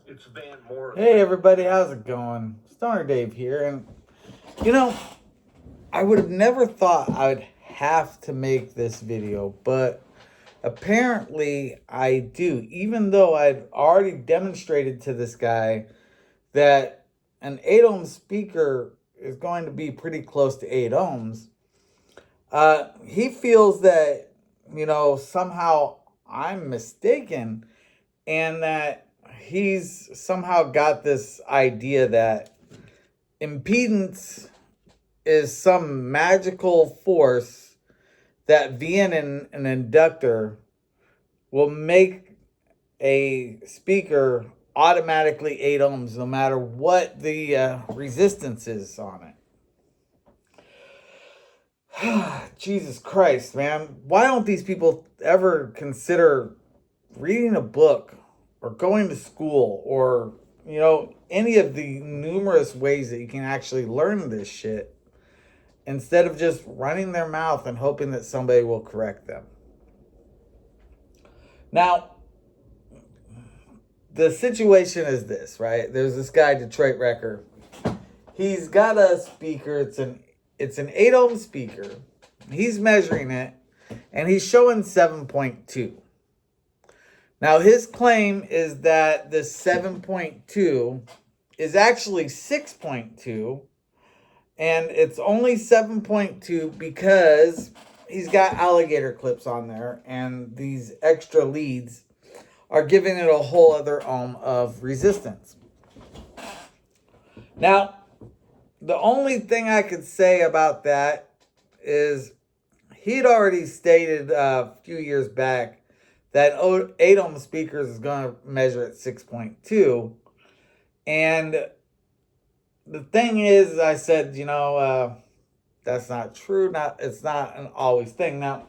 It's Van Moore. Hey everybody, how's it going? Stoner Dave here, and you know, I would have never thought I would have to make this video, but apparently I do, even though I'd already demonstrated to this guy that an 8 ohm speaker is going to be pretty close to 8 ohms. He feels that, somehow I'm mistaken and that he's somehow got this idea that impedance is some magical force that via an inductor will make a speaker automatically 8 ohms no matter what the resistance is on it. Jesus Christ, man. Why don't these people ever consider reading a book or going to school or, any of the numerous ways that you can actually learn this shit instead of just running their mouth and hoping that somebody will correct them? Now, the situation is this, right? There's this guy, Detroit Wrecker. He's got a speaker. It's an 8 ohm speaker. He's measuring it, and he's showing 7.2. Now, his claim is that this 7.2 is actually 6.2, and it's only 7.2 because he's got alligator clips on there, and these extra leads are giving it a whole other ohm of resistance. Now, the only thing I could say about that is he'd already stated a few years back that 8 ohm speakers is going to measure at 6.2. And the thing is, I said, that's not true. It's not an always thing. Now,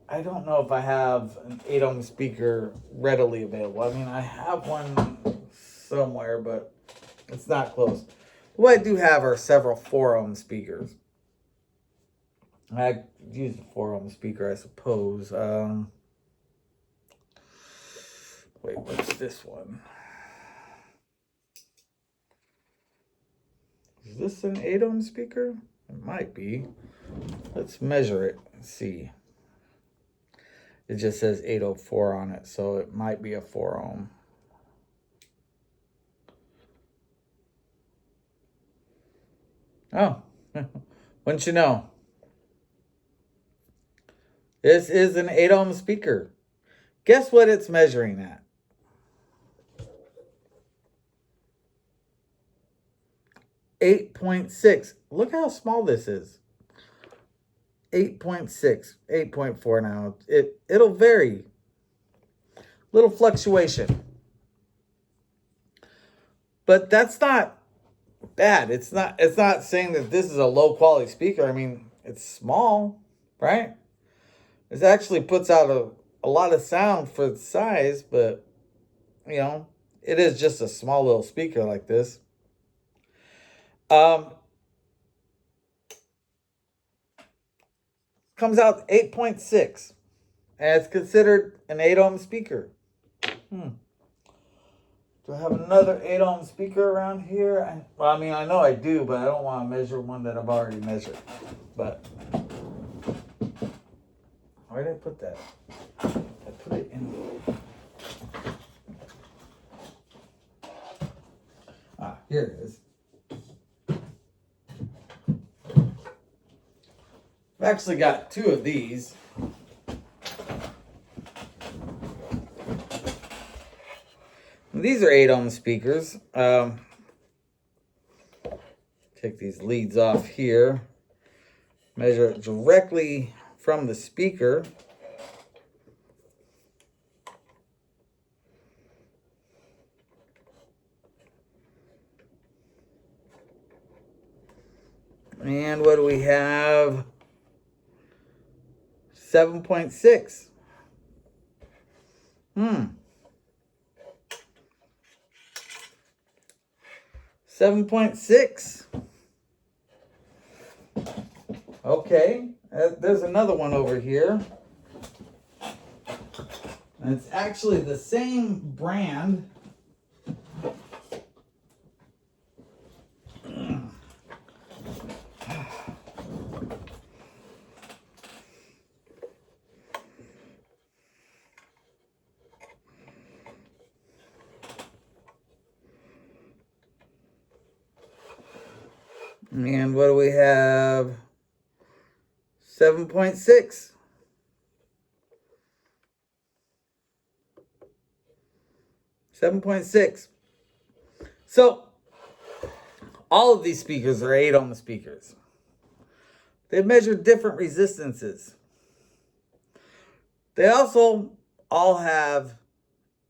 I don't know if I have an 8 ohm speaker readily available. I mean, I have one somewhere, but it's not close. What I do have are several 4 ohm speakers. I used a 4 ohm speaker, I suppose. Wait, what's this one? Is this an 8 ohm speaker? It might be. Let's measure it and see. It just says 804 on it, so it might be a 4 ohm. Oh, wouldn't you know? This is an 8 ohm speaker. Guess what it's measuring at? 8.6. Look how small this is. 8.6, 8.4 now. It'll vary. Little fluctuation. But that's not bad. It's not saying that this is a low quality speaker. I mean, it's small, right? It actually puts out a lot of sound for its size, but it is just a small little speaker like this. Comes out 8.6, and it's considered an 8 ohm speaker. Do I have another 8 ohm speaker around here? I know I do, but I don't want to measure one that I've already measured. But where did I put that? I put it in. Here it is. I've actually got 2 of these. These are 8 ohm speakers. Take these leads off here. Measure it directly from the speaker. And what do we have? 7.6. 7.6. Okay, there's another one over here. And it's actually the same brand. And what do we have? 7.6. 7.6. So, all of these speakers are 8 ohm speakers. They measure different resistances. They also all have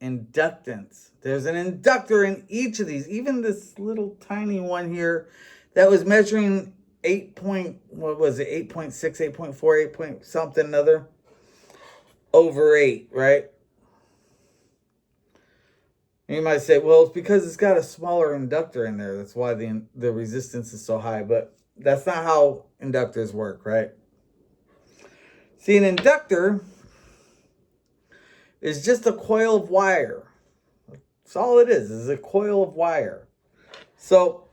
inductance. There's an inductor in each of these. Even this little tiny one here that was measuring 8.6, 8.4, 8 point something another over 8, right? And you might say, well, it's because it's got a smaller inductor in there. That's why the resistance is so high. But that's not how inductors work, right? See, an inductor is just a coil of wire. That's all it is a coil of wire. So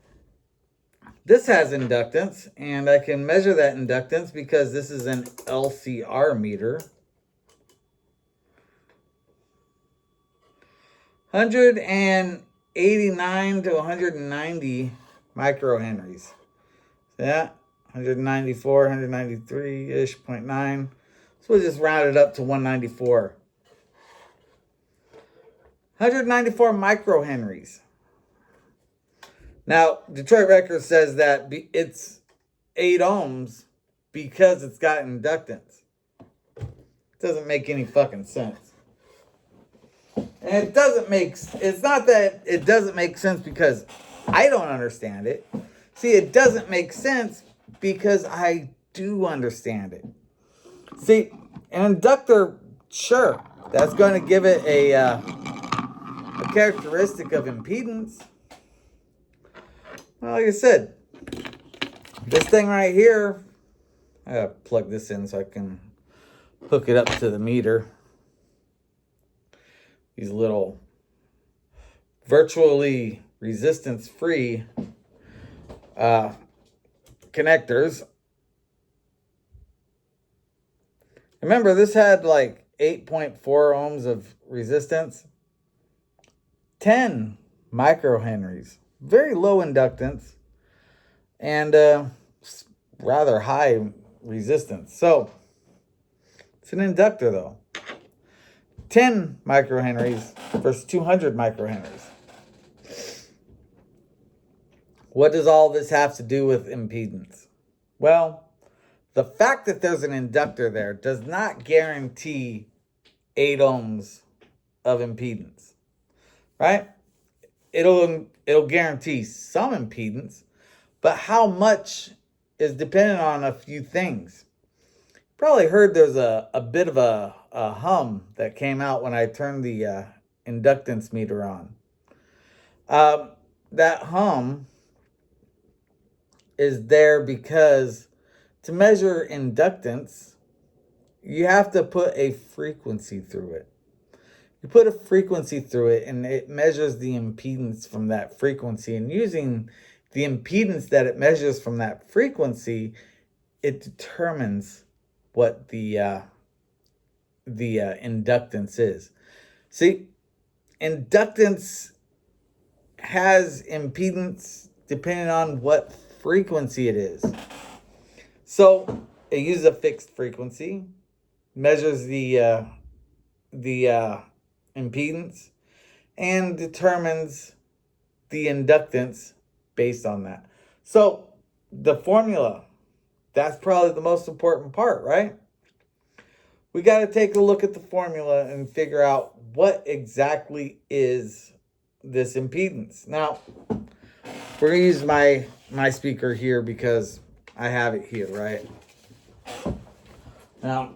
this has inductance, and I can measure that inductance because this is an LCR meter. 189 to 190 microhenries. Yeah, 194, 193-ish, 0.9. So we'll just round it up to 194. 194 microhenries. Now, Detroit Records says that it's 8 ohms because it's got inductance. It doesn't make any fucking sense. And it's not that it doesn't make sense because I don't understand it. See, it doesn't make sense because I do understand it. See, an inductor, sure, that's going to give it a characteristic of impedance. Well, like I said, this thing right here, I gotta plug this in so I can hook it up to the meter. These little virtually resistance-free connectors. Remember, this had like 8.4 ohms of resistance. 10 microhenries. Very low inductance. And rather high resistance. So, it's an inductor though. 10 microhenries versus 200 microhenries. What does all this have to do with impedance? Well, the fact that there's an inductor there does not guarantee 8 ohms of impedance, right? It'll guarantee some impedance, but how much is dependent on a few things. Probably heard there's a bit of a hum that came out when I turned the inductance meter on. That hum is there because to measure inductance, you have to put a frequency through it. You put a frequency through it and it measures the impedance from that frequency. And using the impedance that it measures from that frequency, it determines what the inductance is. See, inductance has impedance depending on what frequency it is. So it uses a fixed frequency, measures the impedance, and determines the inductance based on that. So the formula, that's probably the most important part, right? We got to take a look at the formula and figure out what exactly is this impedance. Now, we're going to use my speaker here because I have it here, right? Now,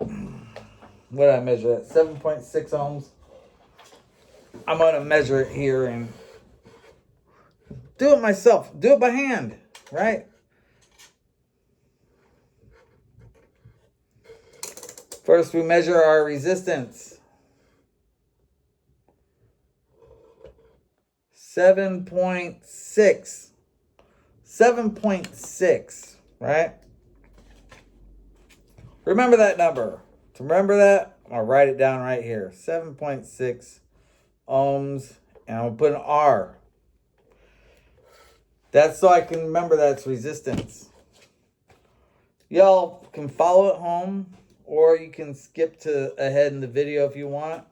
what did I measure at? 7.6 ohms. I'm going to measure it here and do it myself. Do it by hand, right? First, we measure our resistance. 7.6. 7.6, right? Remember that number. To remember that, I'm going to write it down right here. 7.6 ohms. And I'm going to put an R. That's so I can remember that's resistance. Y'all can follow at home, or you can skip to ahead in the video if you want.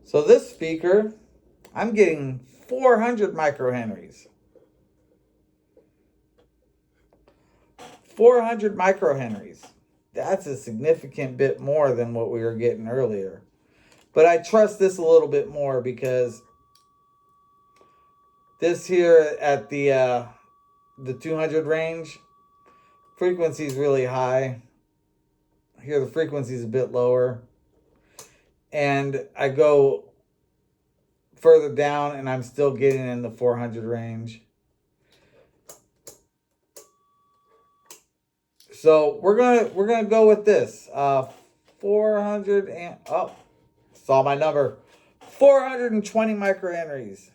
So this speaker, I'm getting 400 microhenries. 400 microhenries. That's a significant bit more than what we were getting earlier. But I trust this a little bit more because this here at the 200 range, frequency is really high. Here the frequency is a bit lower. And I go further down and I'm still getting in the 400 range. So we're gonna go with this. 400 and saw my number. 420 microhenries.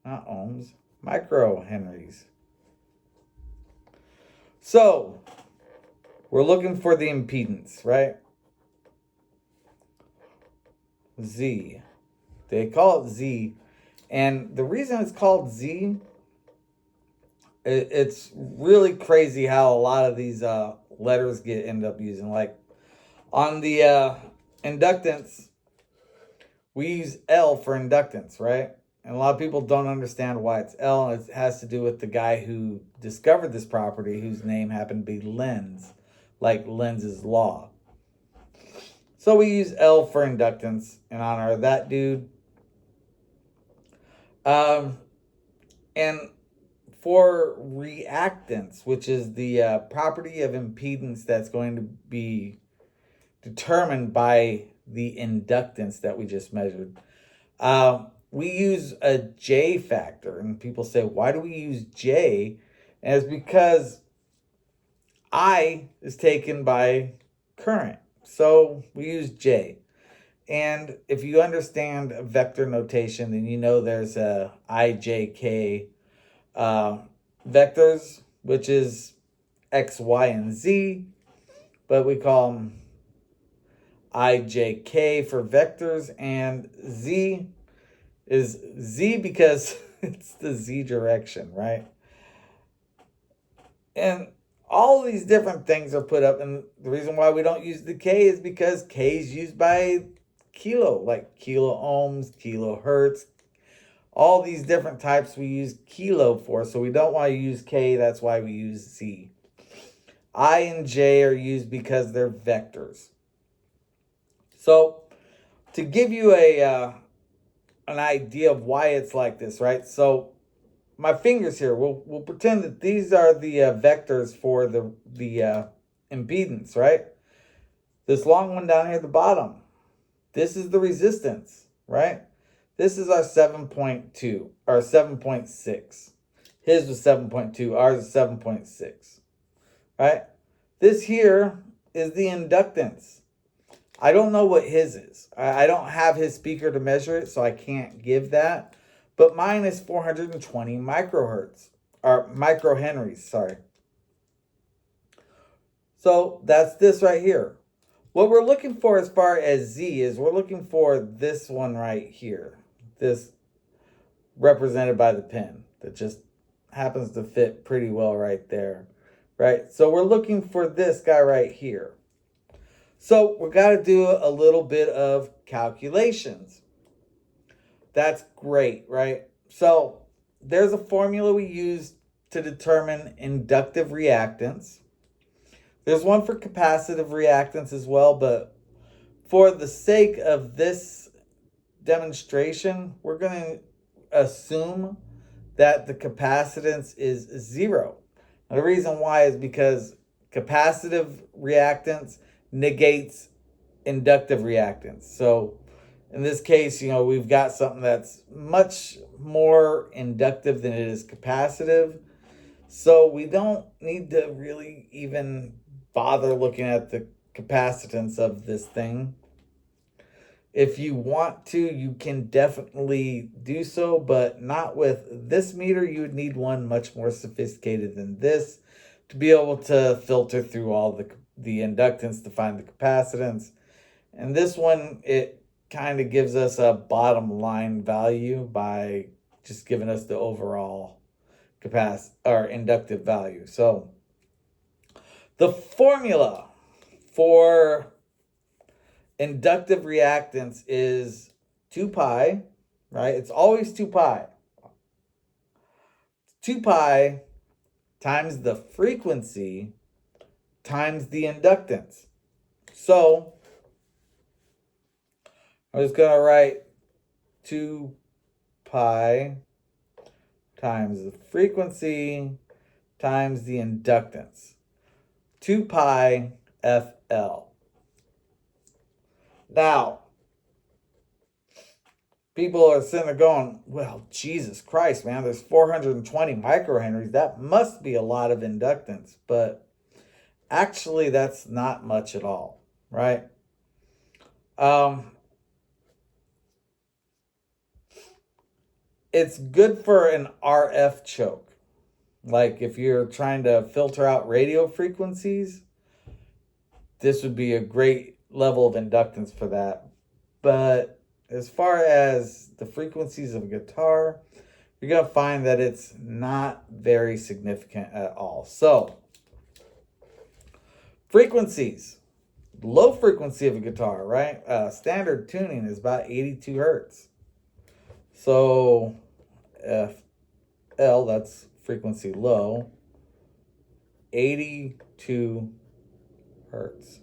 Not ohms, microhenries. So we're looking for the impedance, right? Z. They call it Z. And the reason it's called Z, it's really crazy how a lot of these letters end up using. Like on the inductance, we use L for inductance, right? And a lot of people don't understand why it's L. It has to do with the guy who discovered this property, whose name happened to be Lenz, like Lenz's law. So we use L for inductance in honor of that dude. And for reactance, which is the property of impedance that's going to be determined by the inductance that we just measured, we use a J factor. And people say, why do we use J? And it's because I is taken by current. So we use J. And if you understand vector notation, then you know there's a IJK vectors, which is X, Y, and Z. But we call them IJK for vectors, and Z is Z because it's the Z direction, right? And all of these different things are put up, and the reason why we don't use the K is because K is used by kilo, like kilo ohms, kilohertz, all these different types we use kilo for, so we don't want to use K, that's why we use Z. I and J are used because they're vectors. So to give you an idea of why it's like this, right? So my fingers here, we'll pretend that these are the vectors for the impedance, right? This long one down here at the bottom, this is the resistance, right? This is our 7.2 or 7.6. His was 7.2, ours is 7.6, right? This here is the inductance. I don't know what his is. I don't have his speaker to measure it, so I can't give that. But mine is 420 microhertz, or microhenries, sorry. So that's this right here. What we're looking for as far as Z is we're looking for this one right here. This represented by the pin that just happens to fit pretty well right there, right? So we're looking for this guy right here. So we got to do a little bit of calculations. That's great, right? So there's a formula we use to determine inductive reactance. There's one for capacitive reactance as well, but for the sake of this demonstration, we're going to assume that the capacitance is 0. Now, the reason why is because capacitive reactance negates inductive reactance. So in this case, we've got something that's much more inductive than it is capacitive. So we don't need to really even bother looking at the capacitance of this thing. If you want to, you can definitely do so, but not with this meter. You would need one much more sophisticated than this to be able to filter through all the inductance to find the capacitance. And this one, it kind of gives us a bottom line value by just giving us the overall inductive value. So the formula for inductive reactance is 2 pi, right? It's always 2 pi. 2 pi times the frequency times the inductance. So I'm just going to write 2 pi times the frequency times the inductance. 2 pi FL. Now, people are sitting there going, well, Jesus Christ, man, there's 420 microhenries. That must be a lot of inductance. But actually, that's not much at all, right? It's good for an RF choke. Like if you're trying to filter out radio frequencies, this would be a great level of inductance for that. But as far as the frequencies of a guitar, you're going to find that it's not very significant at all. So, frequencies. Low frequency of a guitar, right? Standard tuning is about 82 hertz. So, FL, that's frequency low, 82 hertz.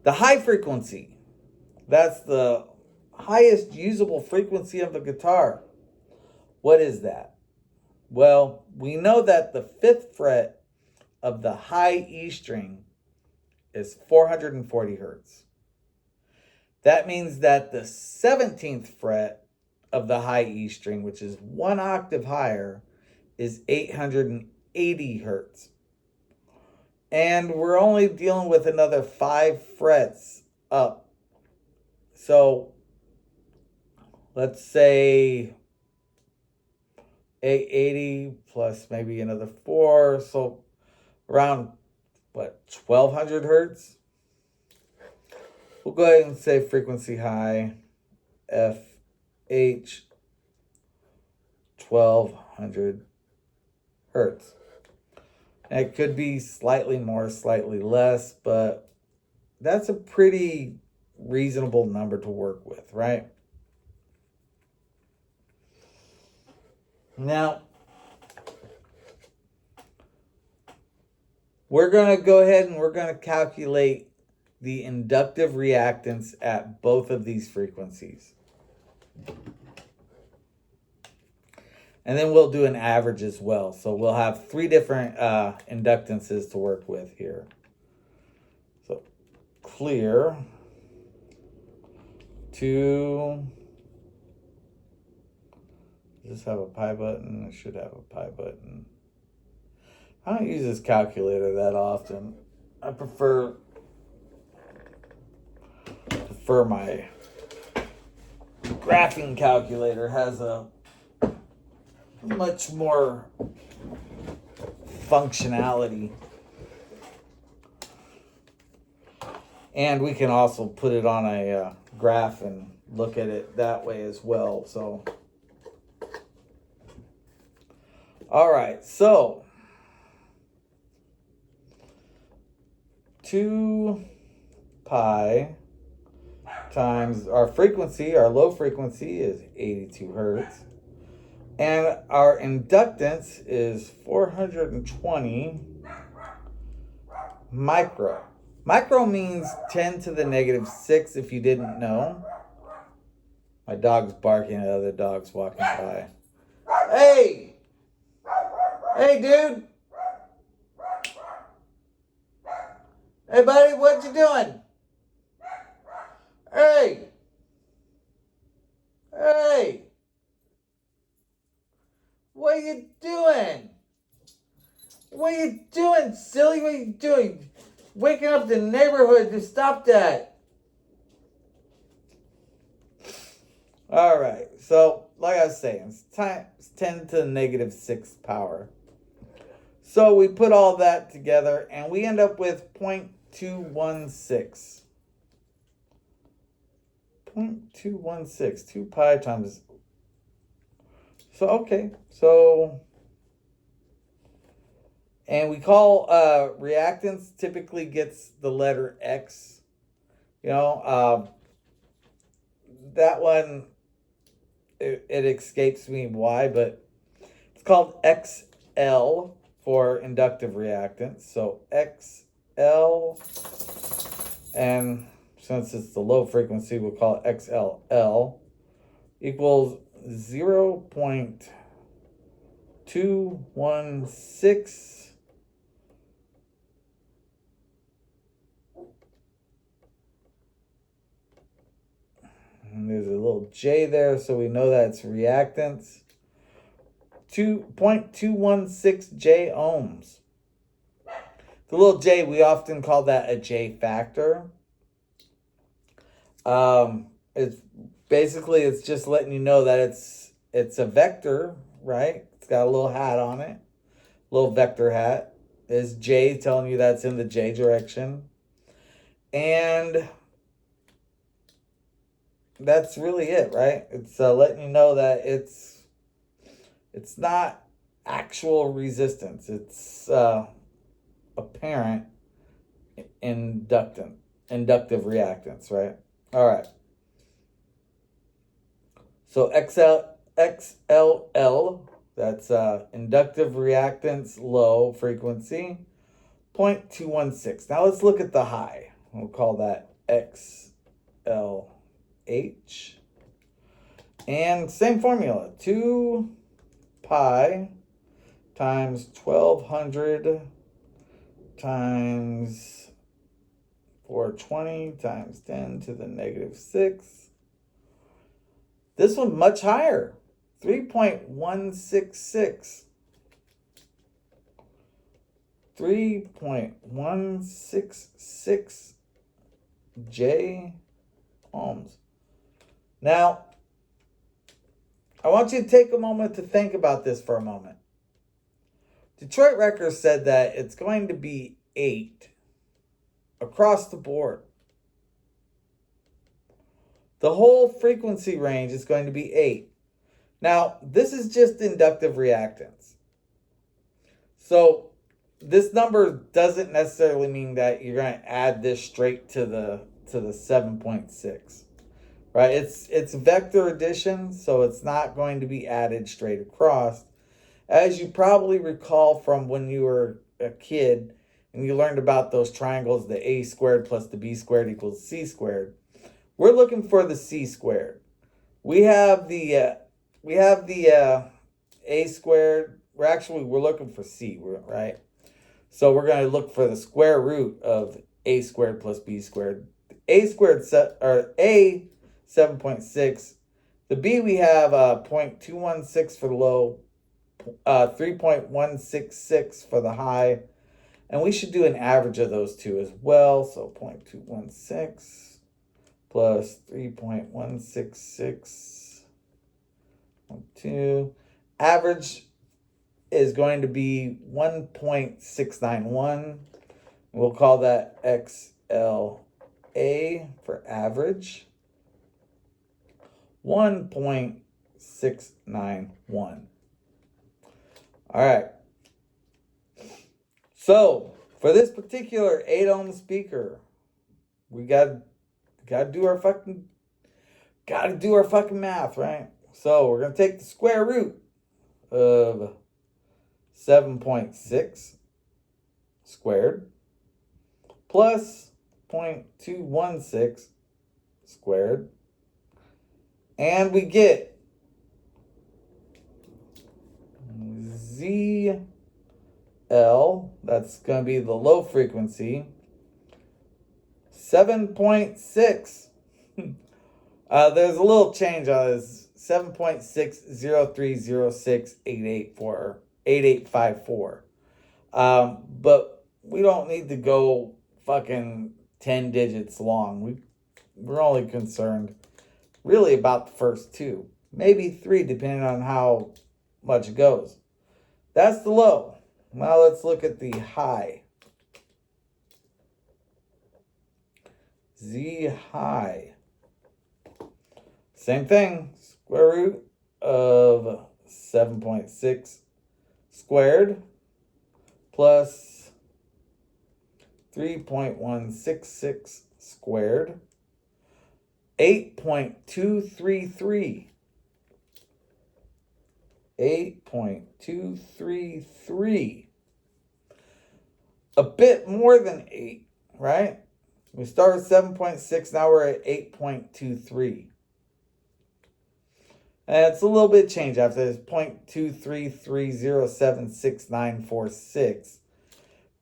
The high frequency, that's the highest usable frequency of the guitar. What is that? Well, we know that the 5th fret of the high E string is 440 hertz. That means that the 17th fret of the high E string, which is 1 octave higher, is 880 hertz. And we're only dealing with another 5 frets up. So let's say 880 plus maybe another 4. So around, 1200 hertz? We'll go ahead and say frequency high, FH, 1200 hertz. And it could be slightly more, slightly less, but that's a pretty reasonable number to work with, right? Now, we're going to go ahead and we're going to calculate the inductive reactance at both of these frequencies. And then we'll do an average as well. So we'll have 3 different inductances to work with here. So clear to... Does this have a pi button? It should have a pi button. I don't use this calculator that often. I prefer my graphing calculator. Has a much more functionality. And we can also put it on a graph and look at it that way as well. So, all right, so 2 pi times our frequency, our low frequency is 82 hertz. And our inductance is 420 micro. Micro means 10 to the negative 6 if you didn't know. My dog's barking at other dogs walking by. Hey! Hey, dude. Hey, buddy, what you doing? Hey. Hey. What are you doing? What are you doing, silly? What are you doing? Waking up the neighborhood to stop that. All right. So, like I was saying, it's times 10 to the negative 6th power. So we put all that together and we end up with 0.216. 0.216. 2 pi times. So, okay. So, and we call reactance typically gets the letter X. You know, that one, it escapes me why, but it's called XL for inductive reactance. So XL, and since it's the low frequency, we'll call it XLL, equals 0.216. And there's a little J there, so we know that it's reactance. 2.216 J ohms. The little J, we often call that a J factor. It's basically, it's just letting you know that it's a vector, right? It's got a little hat on it, little vector hat. Is J telling you that's in the J direction, and that's really it, right? It's letting you know that it's not actual resistance. It's apparent inductive reactance, right? All right. So XLL, that's inductive reactance, low frequency, 0.216. Now let's look at the high. We'll call that XLH. And same formula, 2 pi times 1200 times 420 times 10 to the negative 6. This one's much higher, 3.166. 3.166 J ohms. Now, I want you to take a moment to think about this for a moment. Detroit Records said that it's going to be 8 across the board. The whole frequency range is going to be 8. Now, this is just inductive reactance. So, this number doesn't necessarily mean that you're going to add this straight to the 7.6. Right? It's vector addition, so it's not going to be added straight across. As you probably recall from when you were a kid and you learned about those triangles, the a squared plus the b squared equals c squared. We're looking for the c squared. We have the a squared. We're looking for c, right? So we're going to look for the square root of a squared plus b squared. A squared or a 7.6. The b we have 0.216 for the low, 3.166 for the high, and we should do an average of those two as well. So 0.216 plus 3.166, 2. Average is going to be 1.691. We'll call that XLA for average. 1.691. All right. So for this particular 8 ohm speaker, we gotta do our fucking math, right? So we're gonna take the square root of 7.6 squared plus 0.216 squared, and we get Z L, that's going to be the low frequency, 7.6. There's a little change on this, 7.603068854. But we don't need to go fucking 10 digits long. We're only concerned really about the first two, maybe three, depending on how much it goes. That's the low. Now let's look at the high. Z high. Same thing. Square root of 7.6 squared plus 3.166 squared. 8.233. 8.233. A bit more than 8, right? We start with 7.6, now we're at 8.23. And it's a little bit change after this, 0.233076946.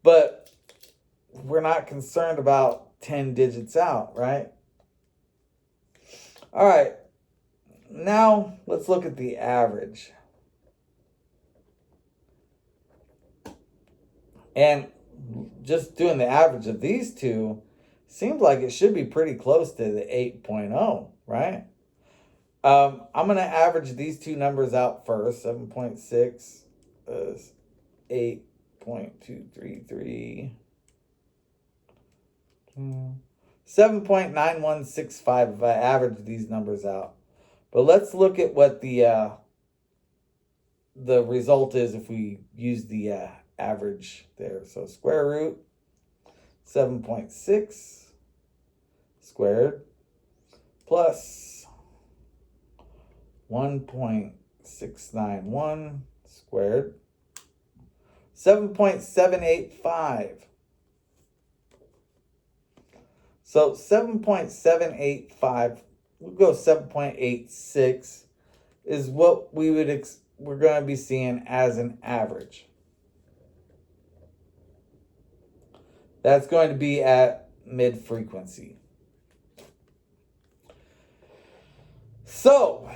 But we're not concerned about 10 digits out, right? All right, now let's look at the average. And just doing the average of these two seems like it should be pretty close to the 8.0, right? I'm going to average these two numbers out first. 7.6 is 8.233. 7.9165 if I average these numbers out. But let's look at what the result is if we use the average there. So square root 7.6 squared plus 1.691 squared, 7.785. So 7.785, we'll go 7.86 is what we're going to be seeing as an average. That's going to be at mid frequency. So,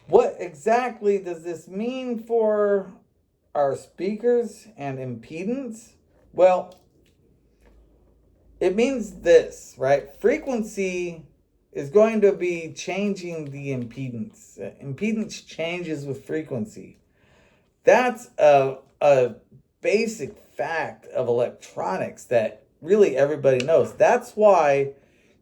what exactly does this mean for our speakers and impedance? Well, it means this, right? Frequency is going to be changing the impedance. Impedance changes with frequency. That's a basic fact of electronics that really everybody knows. That's why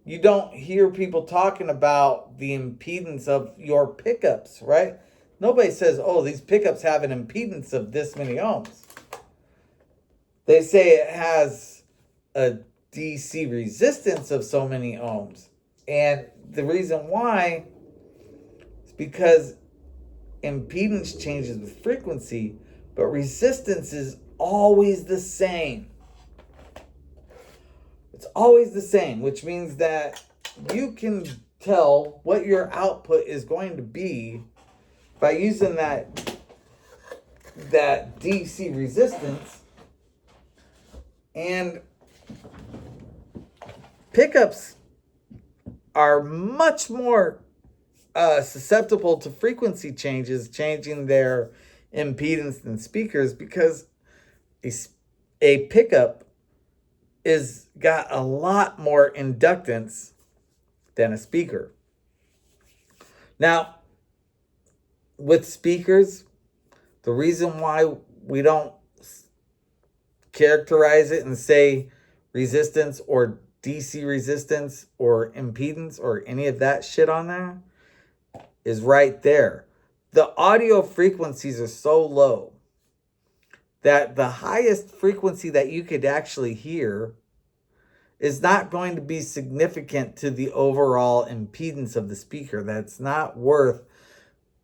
you don't hear people talking about the impedance of your pickups, right? Nobody says, oh, these pickups have an impedance of this many ohms. They say it has a DC resistance of so many ohms. And the reason why is because impedance changes with frequency, but resistance is always the same. It's always the same, which means that you can tell what your output is going to be by using that DC resistance. And pickups are much more susceptible to frequency changes, changing their impedance than speakers, because a pickup is got a lot more inductance than a speaker. Now, with speakers, the reason why we don't characterize it and say resistance or DC resistance or impedance or any of that shit on there is right there. The audio frequencies are so low that the highest frequency that you could actually hear is not going to be significant to the overall impedance of the speaker. That's not worth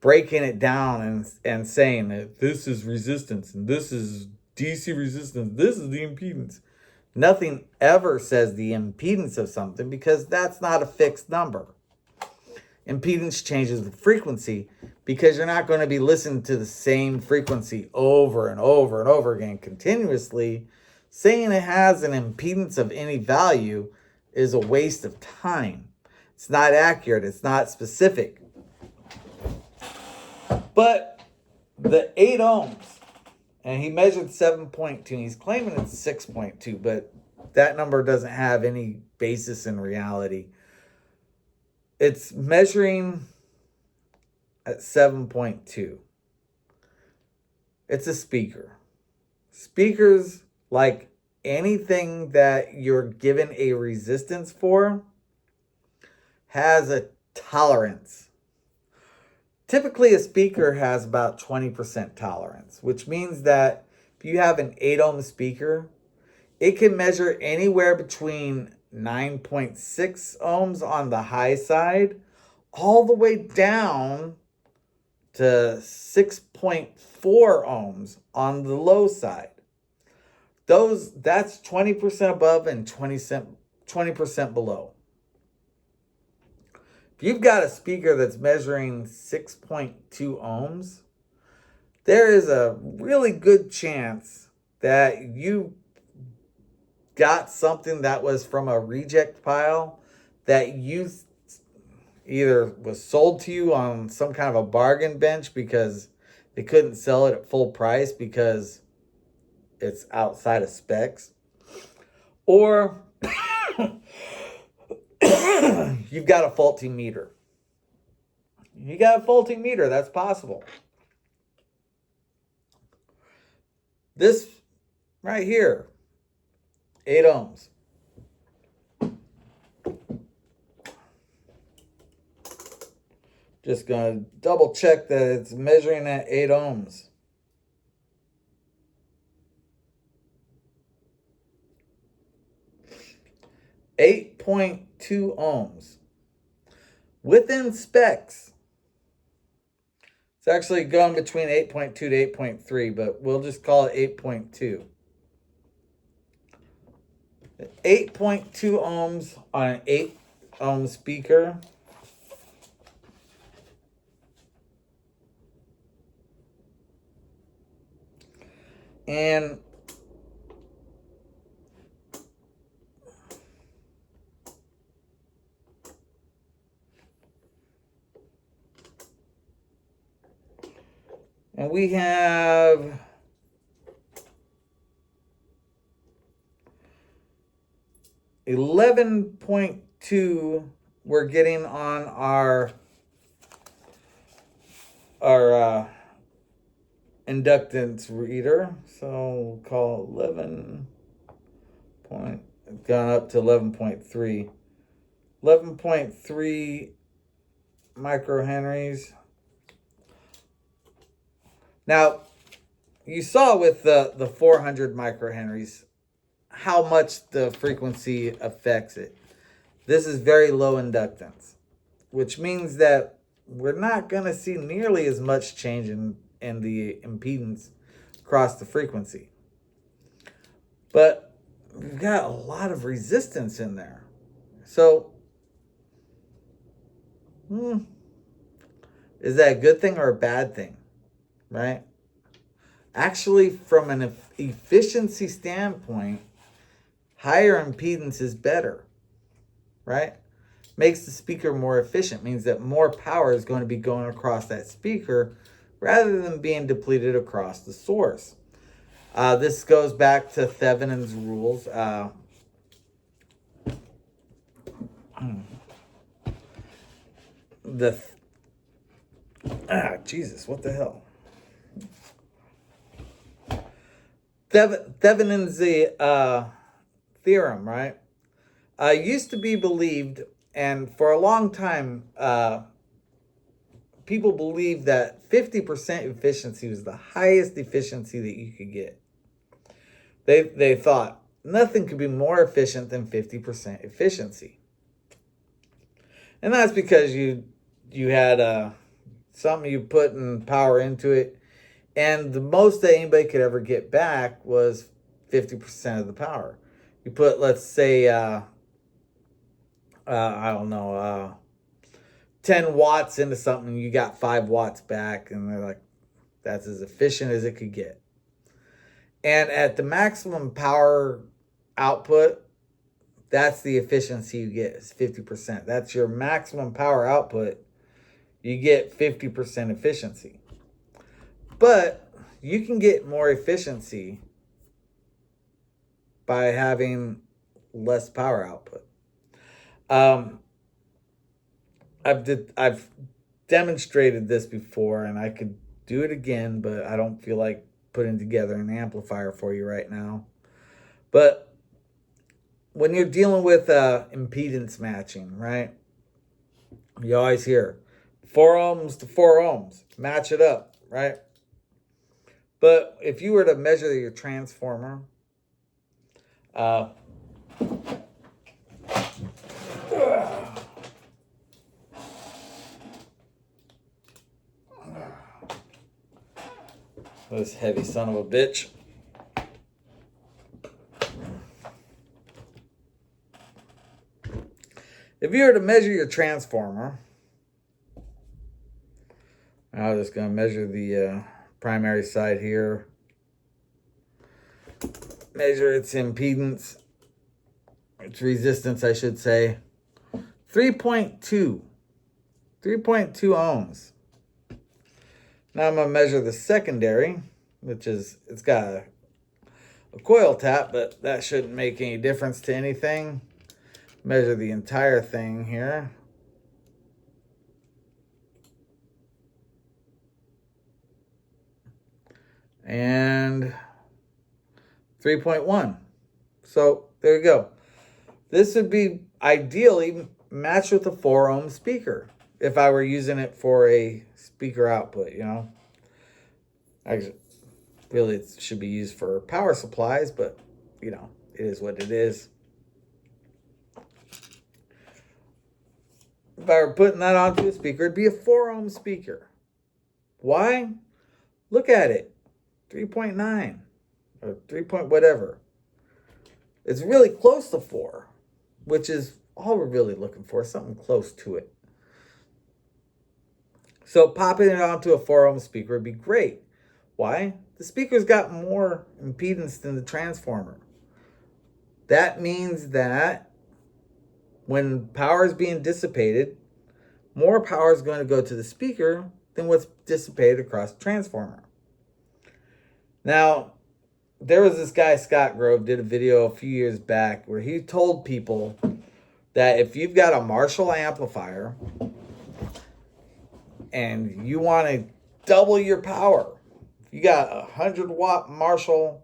breaking it down and saying that this is resistance and this is DC resistance, this is the impedance. Nothing ever says the impedance of something because that's not a fixed number. Impedance changes with frequency, because you're not going to be listening to the same frequency over and over and over again continuously. Saying it has an impedance of any value is a waste of time. It's not accurate. It's not specific. But the 8 ohms, and he measured 7.2. He's claiming it's 6.2, but that number doesn't have any basis in reality. It's measuring at 7.2. It's a speaker. Speakers, like anything that you're given a resistance for, has a tolerance. Typically, a speaker has about 20% tolerance, which means that if you have an 8 ohm speaker, it can measure anywhere between 9.6 ohms on the high side all the way down to 6.4 ohms on the low side. That's 20% above and 20% below. If you've got a speaker that's measuring 6.2 ohms, there is a really good chance that you got something that was from a reject pile that you either was sold to you on some kind of a bargain bench because they couldn't sell it at full price because it's outside of specs, or you've got a faulty meter. You got a faulty meter, that's possible. This right here, 8 ohms. Just going to double check that it's measuring at 8 ohms. .2 ohms. Within specs. It's actually going between 8.2 to 8.3, but we'll just call it 8.2. 8.2 ohms on an 8 ohm speaker. And we have 11.2 we're getting on our inductance reader. So we'll call 11 point, gone up to 11.3. 11.3 microhenries. Now, you saw with the 400 microhenries how much the frequency affects it. This is very low inductance, which means that we're not going to see nearly as much change in the impedance across the frequency. But we've got a lot of resistance in there. So, is that a good thing or a bad thing? Right? Actually, from an efficiency standpoint, higher impedance is better, right? Makes the speaker more efficient, means that more power is going to be going across that speaker rather than being depleted across the source. This goes back to Thevenin's rules. Jesus, what the hell? Thevenin's theorem, right? Used to be believed, and for a long time, people believed that 50% efficiency was the highest efficiency that you could get. They thought nothing could be more efficient than 50% efficiency. And that's because you had something you put in power into it, and the most that anybody could ever get back was 50% of the power. You put, let's say, I don't know, 10 10 watts into something, you got 5 watts back, and they're like, that's as efficient as it could get. And at the maximum power output, that's the efficiency you get, is 50%. That's your maximum power output. You get 50% efficiency. But you can get more efficiency by having less power output. I've demonstrated this before, and I could do it again, but I don't feel like putting together an amplifier for you right now. But when you're dealing with impedance matching, right? You always hear 4 ohms to 4 ohms, match it up, right? But if you were to measure your transformer, this heavy son of a bitch. If you were to measure your transformer, I'm just going to measure the primary side here. Measure its impedance, its resistance, I should say. 3.2 ohms. Now I'm going to measure the secondary, which is, it's got a coil tap, but that shouldn't make any difference to anything. Measure the entire thing here. And 3.1. So there you go. This would be ideally matched with a 4 ohm speaker if I were using it for a speaker output, you know. Actually, really it should be used for power supplies, but you know, it is what it is. If I were putting that onto a speaker, it'd be a 4 ohm speaker. Why? Look at it. 3.9 or 3 point whatever. It's really close to 4, which is all we're really looking for, something close to it. So popping it onto a 4 ohm speaker would be great. Why? The speaker's got more impedance than the transformer. That means that when power is being dissipated, more power is going to go to the speaker than what's dissipated across the transformer. Now, there was this guy, Scott Grove, did a video a few years back where he told people that if you've got a Marshall amplifier and you want to double your power, if you got a 100 watt Marshall,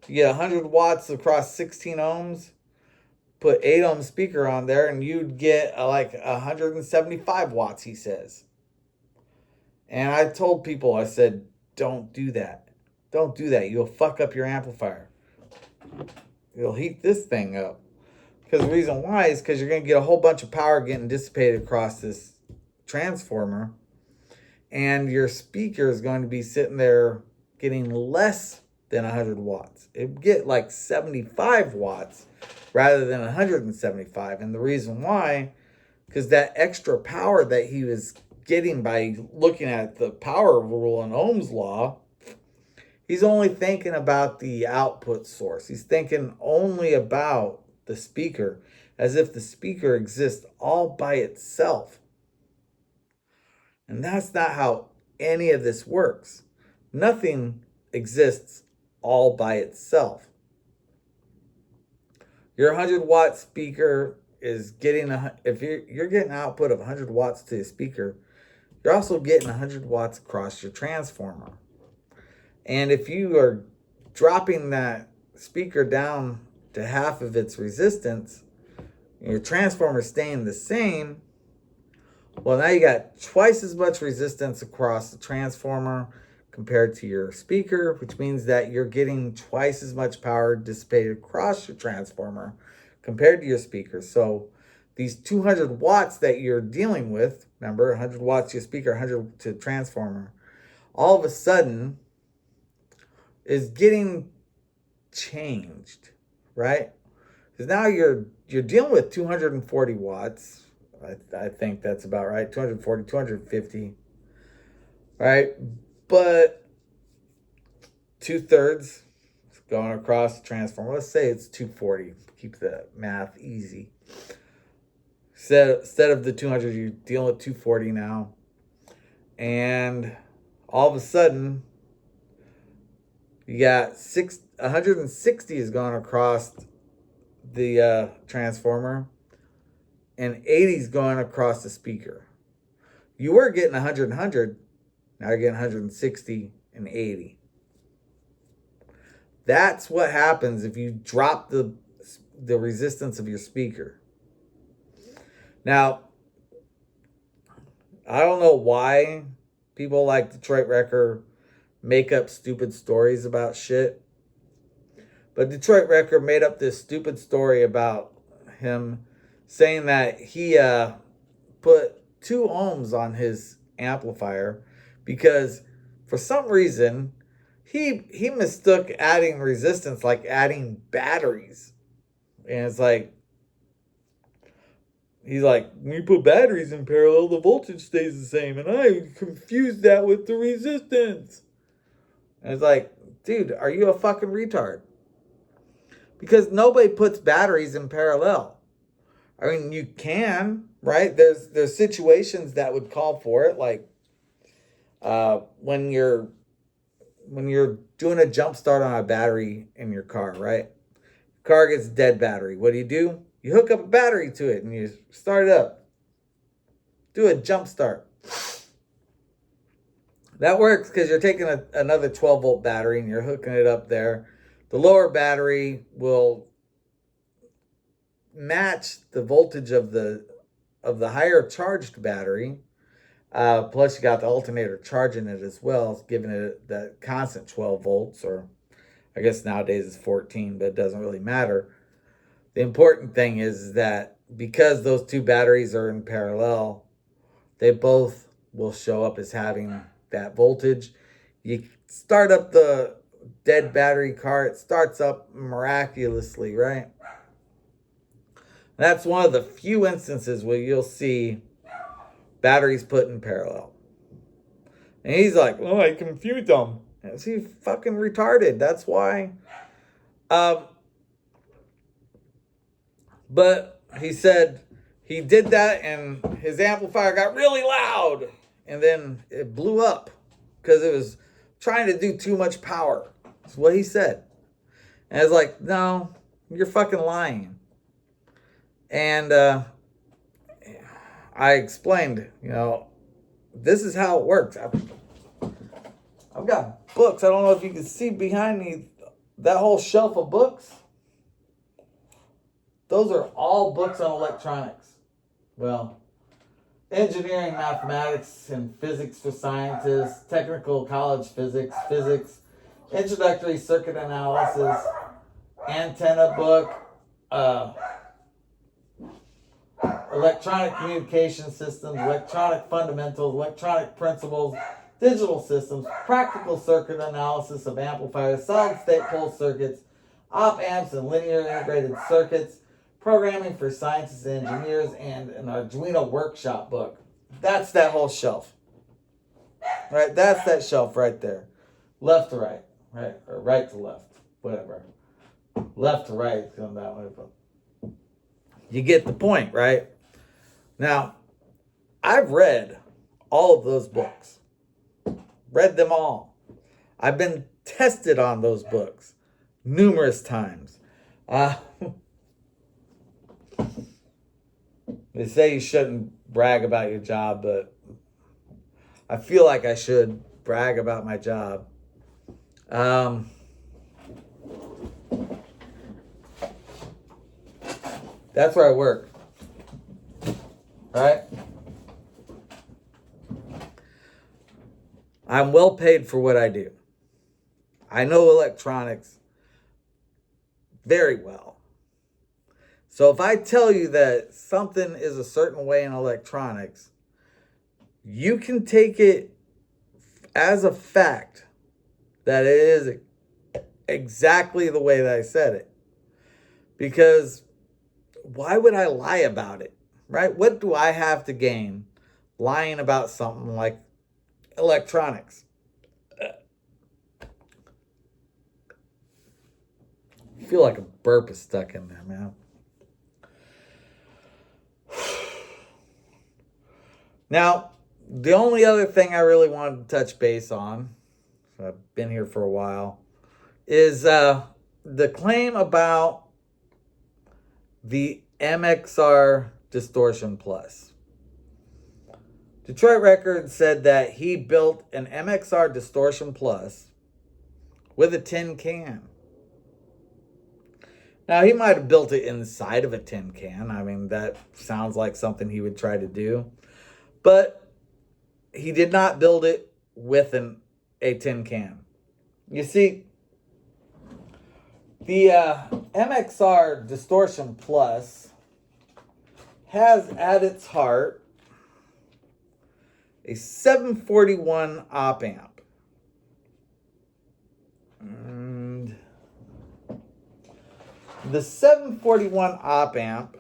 you get 100 watts across 16 ohms, put 8 ohm speaker on there and you'd get like 175 watts, he says. And I told people, I said, don't do that. Don't do that. You'll fuck up your amplifier. You'll heat this thing up. Because the reason why is because you're going to get a whole bunch of power getting dissipated across this transformer. And your speaker is going to be sitting there getting less than 100 watts. It would get like 75 watts rather than 175. And the reason why, because that extra power that he was getting by looking at the power rule in Ohm's law, he's only thinking about the output source. He's thinking only about the speaker, as if the speaker exists all by itself. And that's not how any of this works. Nothing exists all by itself. Your 100 watt speaker is getting, if you're getting output of 100 watts to a speaker, you're also getting 100 watts across your transformer. And if you are dropping that speaker down to half of its resistance, your transformer staying the same, well, now you got twice as much resistance across the transformer compared to your speaker, which means that you're getting twice as much power dissipated across your transformer compared to your speaker. So these 200 watts that you're dealing with, remember, 100 watts to your speaker, 100 to transformer, all of a sudden is getting changed, right? Because now you're dealing with 240 watts I think that's about right. 240, 250, right? But 2/3 is going across the transformer. Let's say it's 240. Keep the math easy. Instead of the 200, you're dealing with 240 now. And all of a sudden, you got 160 is going across the transformer, and 80 is going across the speaker. You were getting 100 and 100, now you're getting 160 and 80. That's what happens if you drop the resistance of your speaker. Now, I don't know why people like Detroit Wrecker make up stupid stories about shit. But Detroit Wrecker made up this stupid story about him saying that he put 2 ohms on his amplifier because for some reason he mistook adding resistance like adding batteries. And it's like, he's like, when you put batteries in parallel, the voltage stays the same. And I confused that with the resistance. And it's like, dude, are you a fucking retard? Because nobody puts batteries in parallel. I mean, you can, right? There's situations that would call for it, like when you're doing a jump start on a battery in your car, right? Car gets dead battery. What do? You hook up a battery to it and you start it up. Do a jump start. That works because you're taking another 12-volt battery and you're hooking it up there. The lower battery will match the voltage of the higher charged battery. Plus you got the alternator charging it as well, giving it that constant 12 volts, or I guess nowadays it's 14, but it doesn't really matter. The important thing is that because those 2 batteries are in parallel, they both will show up as having that voltage. You start up the dead battery car, it starts up miraculously, right? That's one of the few instances where you'll see batteries put in parallel. And he's like, oh, I confused them. Is he fucking retarded? That's why. But he said he did that and his amplifier got really loud. And then it blew up because it was trying to do too much power. That's what he said. And I was like, no, you're fucking lying. And I explained, this is how it works. I've got books. I don't know if you can see behind me that whole shelf of books. Those are all books on electronics. Well, engineering, mathematics, and physics for scientists, technical college physics, introductory circuit analysis, antenna book, electronic communication systems, electronic fundamentals, electronic principles, digital systems, practical circuit analysis of amplifiers, solid-state pulse circuits, op-amps and linear integrated circuits, programming for scientists and engineers, and an Arduino workshop book. That's that whole shelf. Right? That's that shelf right there. Left to right. Right? Or right to left. Whatever. Left to right. Come that way. You get the point, right? Now, I've read all of those books. Read them all. I've been tested on those books numerous times. They say you shouldn't brag about your job, but I feel like I should brag about my job. That's where I work. Right? I'm well paid for what I do. I know electronics very well. So if I tell you that something is a certain way in electronics, you can take it as a fact that it is exactly the way that I said it. Because why would I lie about it? right? What do I have to gain lying about something like electronics? I feel like a burp is stuck in there, man. Now, the only other thing I really wanted to touch base on, so I've been here for a while, is the claim about the MXR Distortion Plus. Detroit Records said that he built an MXR Distortion Plus with a tin can. Now, he might have built it inside of a tin can. I mean, that sounds like something he would try to do. But he did not build it with a tin can. You see, the MXR Distortion Plus has at its heart a 741 op amp. And the 741 op amp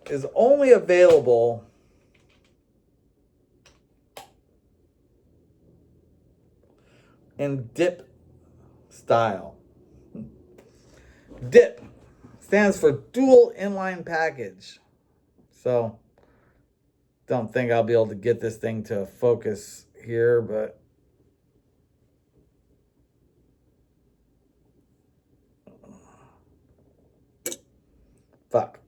is only available in dip style. DIP stands for dual inline package. So, don't think I'll be able to get this thing to focus here, but fuck.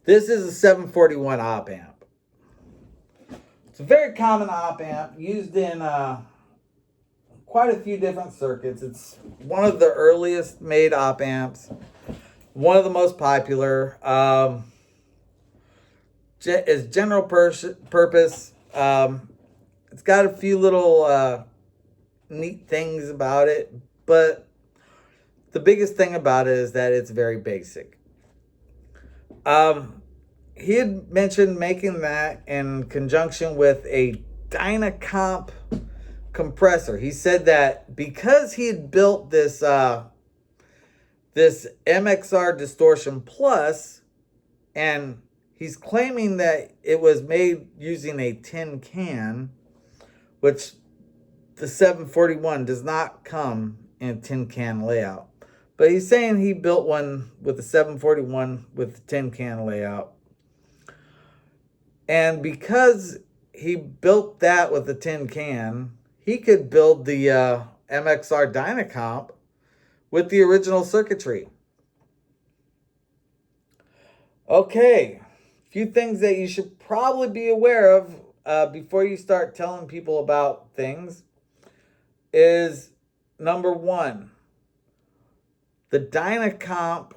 This is a 741 op amp. It's a very common op amp used in quite a few different circuits. It's one of the earliest made op amps, one of the most popular. Is general purpose. It's got a few little neat things about it, but the biggest thing about it is that it's very basic. He had mentioned making that in conjunction with a dynacomp compressor. He said that because he had built this this MXR Distortion Plus, and he's claiming that it was made using a tin can, which the 741 does not come in a tin can layout. But he's saying he built one with the 741 with the tin can layout. And because he built that with the tin can, he could build the MXR Dynacomp with the original circuitry. Okay, a few things that you should probably be aware of before you start telling people about things is, number one, the Dynacomp,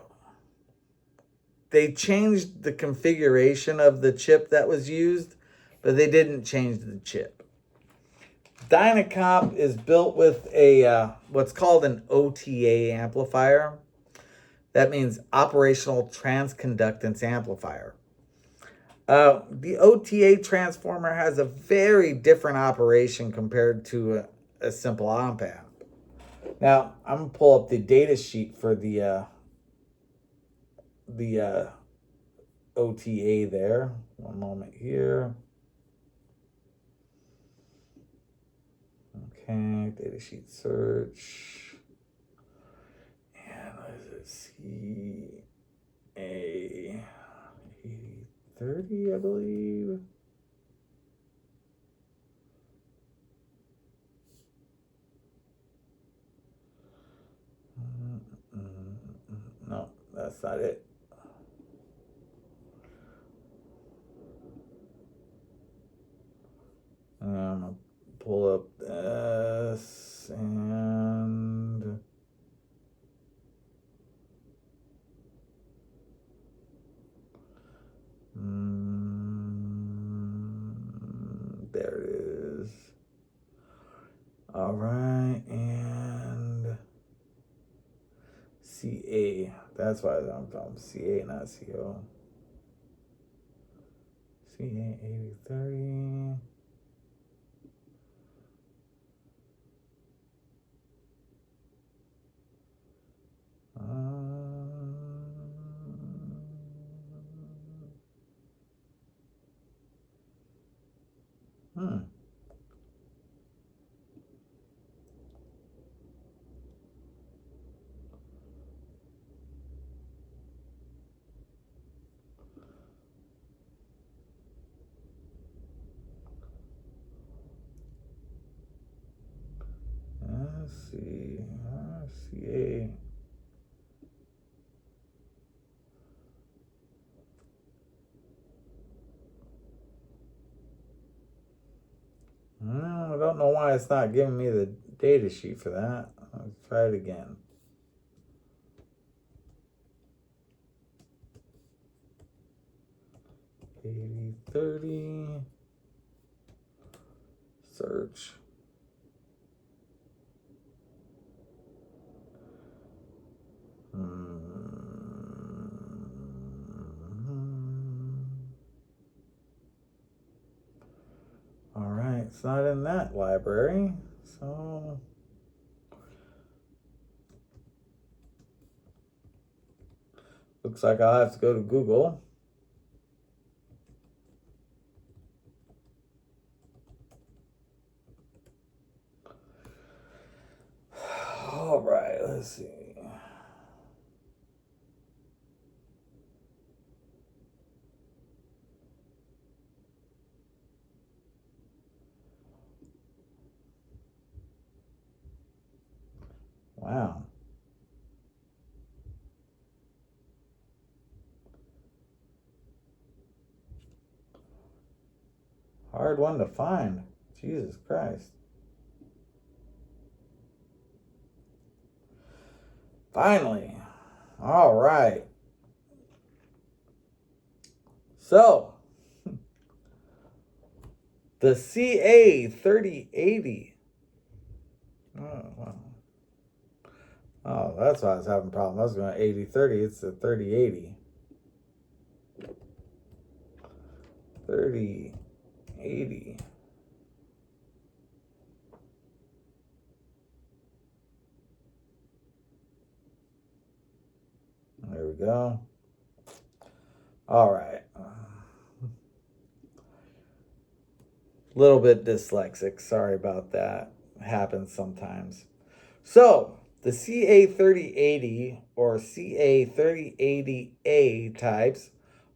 they changed the configuration of the chip that was used, but they didn't change the chip. Dynacomp is built with a what's called an OTA amplifier. That means operational transconductance amplifier. The OTA transformer has a very different operation compared to a simple op amp. Now, I'm going to pull up the data sheet for the OTA there. One moment here. Okay, data sheet search. And what is it? CA 8030, I believe. No, that's not it. I'm gonna pull up this and there it is. All right, and CA. That's why I'm talking CA, not CO. CA 8030. Let's see. CA. No, I don't know why it's not giving me the data sheet for that. Let's try it again. $80.30. Search. All right, it's not in that library, so looks like I'll have to go to Google. All right, let's see. Wow. Hard one to find. Jesus Christ. Finally. All right. So, the CA3080. Oh, wow. Oh, that's why I was having a problem. I was going 8030. It's the 3080. 3080. There we go. All right. Little bit dyslexic. Sorry about that. Happens sometimes. So, the CA3080 or CA3080A types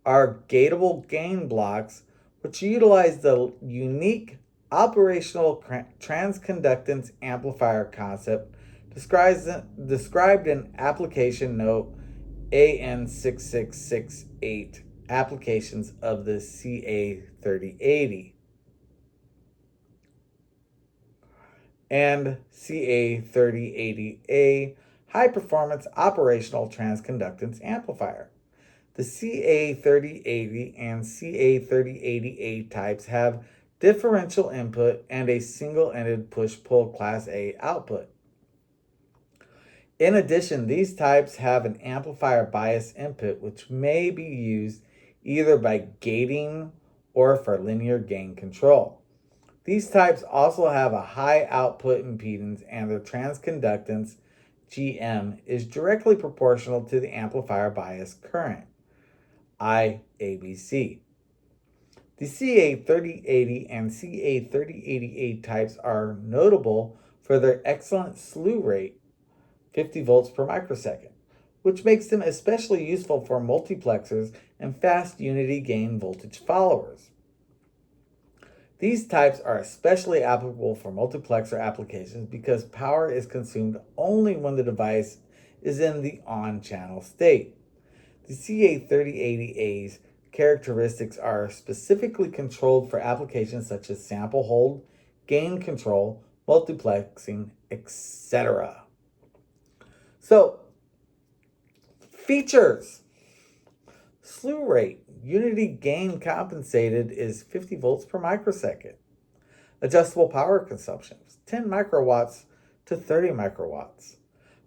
are gateable gain blocks which utilize the unique operational transconductance amplifier concept described in application note AN6668 applications of the CA3080. And CA3080A high performance operational transconductance amplifier. The CA3080 and CA3080A types have differential input and a single-ended push-pull Class A output. In addition, these types have an amplifier bias input which may be used either by gating or for linear gain control. These types also have a high output impedance and their transconductance, GM, is directly proportional to the amplifier bias current, IABC. The CA3080 and CA3080A types are notable for their excellent slew rate, 50 volts per microsecond, which makes them especially useful for multiplexers and fast unity gain voltage followers. These types are especially applicable for multiplexer applications because power is consumed only when the device is in the on-channel state. The CA3080A's characteristics are specifically controlled for applications such as sample hold, gain control, multiplexing, etc. So, features. Slew rate, unity gain compensated is 50 volts per microsecond. Adjustable power consumption, 10 microwatts to 30 microwatts.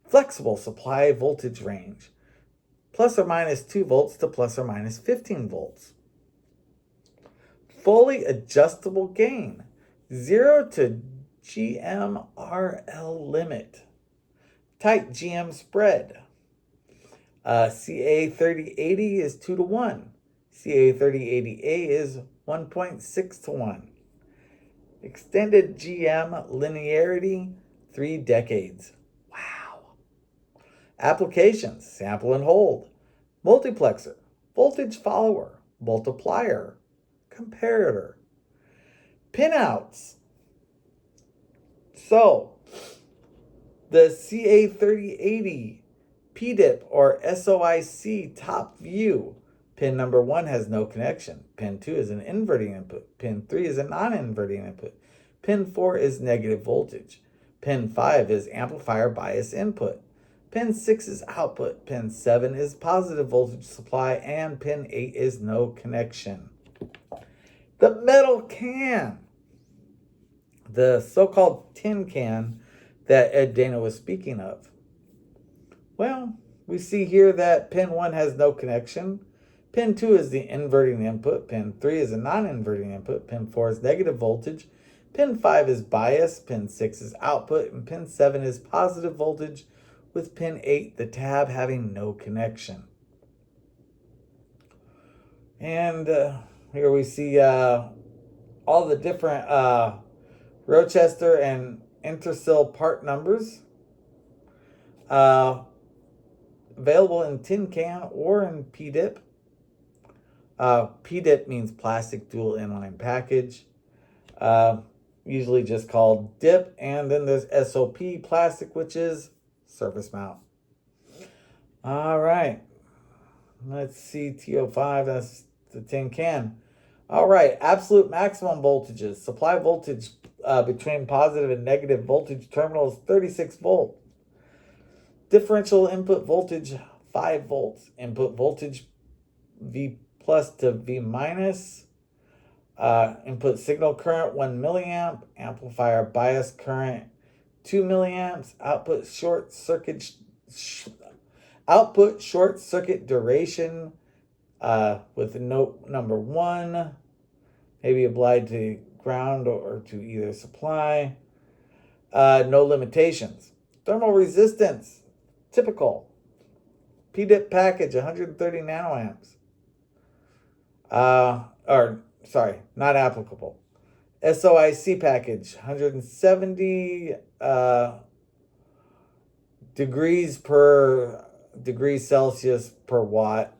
Flexible supply voltage range, plus or minus 2 volts to plus or minus 15 volts. Fully adjustable gain, 0 to GMRL limit. Tight GM spread. CA3080 is 2-to-1. CA3080A is 1.6-to-1. Extended GM linearity, 3 decades. Wow. Applications, sample and hold, multiplexer, voltage follower, multiplier, comparator, pinouts. So, the CA3080 PDIP or SOIC top view. Pin number 1 has no connection. Pin 2 is an inverting input. Pin 3 is a non-inverting input. Pin 4 is negative voltage. Pin 5 is amplifier bias input. Pin 6 is output. Pin 7 is positive voltage supply. And pin 8 is no connection. The metal can, the so-called tin can that Ed Dana was speaking of. Well, we see here that pin 1 has no connection. Pin 2 is the inverting input. Pin 3 is a non-inverting input. Pin 4 is negative voltage. Pin 5 is bias. Pin 6 is output. And pin 7 is positive voltage, with pin 8, the tab, having no connection. And here we see all the different Rochester and Intersil part numbers. Available in tin can or in PDIP. PDIP means plastic dual inline package, usually just called DIP. And then there's SOP plastic, which is surface mount. All right, let's see, TO5, that's the tin can. All right, absolute maximum voltages. Supply voltage between positive and negative voltage terminals, 36 volt. Differential input voltage, 5 volts. Input voltage, V plus to V minus. Input signal current, 1 milliamp. Amplifier bias current, 2 milliamps. Output short circuit duration with note number 1. Maybe applied to ground or to either supply. No limitations. Thermal resistance, typical. PDIP package, 130 nanoamps. Not applicable. SOIC package, 170 degrees Celsius per watt.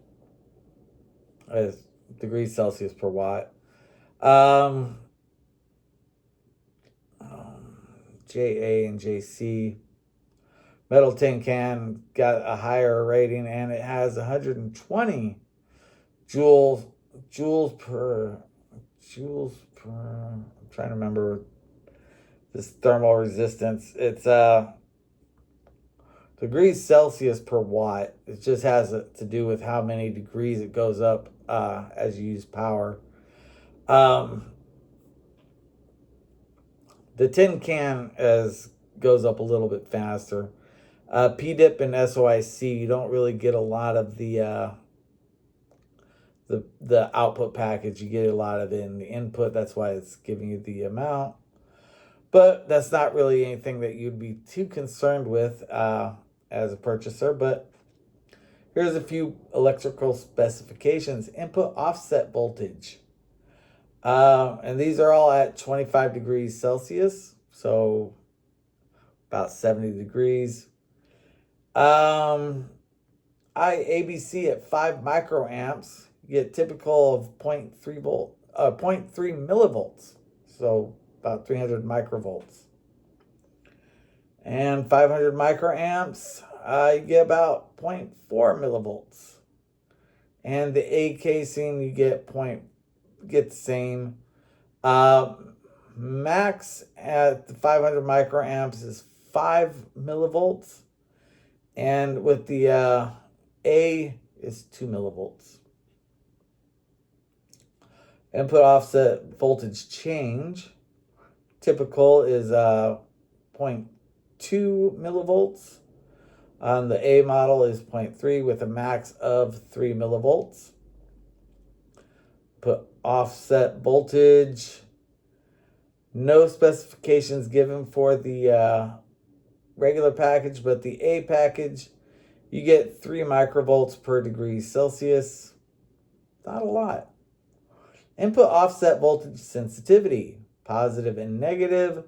Degrees Celsius per watt. JA and JC. Metal tin can got a higher rating, and it has 120 joules per. I'm trying to remember this thermal resistance. It's degrees Celsius per watt. It just has to do with how many degrees it goes up as you use power. The tin can goes up a little bit faster. PDIP and SOIC, you don't really get a lot of the output package. You get a lot of it in the input. That's why it's giving you the amount. But that's not really anything that you'd be too concerned with as a purchaser. But here's a few electrical specifications. Input offset voltage. And these are all at 25 degrees Celsius. So about 70 degrees. ABC at 5 microamps. You get typical of 0.3 millivolts. So about 300 microvolts. And 500 microamps, you get about 0.4 millivolts. And the A casing, you get the same. Max at the 500 microamps is 5 millivolts. And with the A is 2 millivolts. Input offset voltage change, typical is 0.2 millivolts. On the A model is 0.3 with a max of 3 millivolts. Put offset voltage, no specifications given for the regular package, but the A package, you get 3 microvolts per degree Celsius. Not a lot. Input offset voltage sensitivity, positive and negative.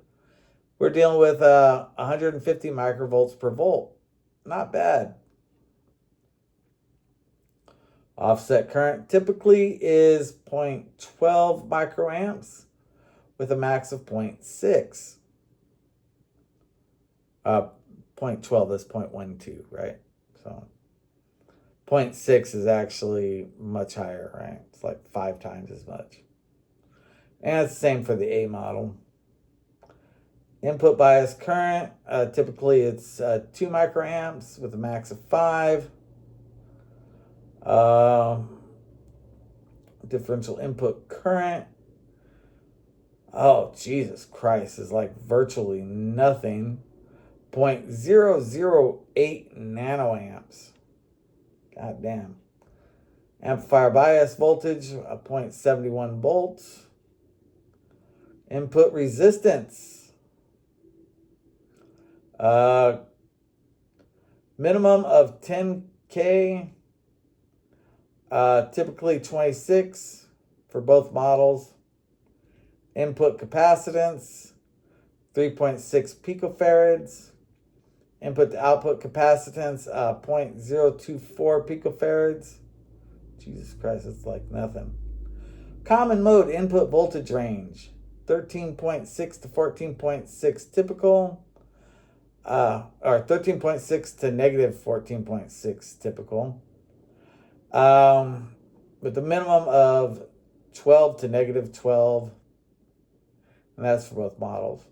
We're dealing with 150 microvolts per volt. Not bad. Offset current typically is 0.12 microamps with a max of 0.6. 0.12 is 0.12, right? So 0.6 is actually much higher, right? It's like 5 times as much. And it's the same for the A model. Input bias current, typically it's 2 microamps with a max of 5. Differential input current, oh Jesus Christ, is like virtually nothing. 0.008 nanoamps. God damn. Amplifier bias voltage, 0.71 volts. Input resistance, minimum of 10K, typically 26 for both models. Input capacitance, 3.6 picofarads. Input to output capacitance, 0.024 picofarads. Jesus Christ, it's like nothing. Common mode input voltage range, 13.6 to 14.6 typical, or 13.6 to negative 14.6 typical, with a minimum of 12 to negative 12, and that's for both models.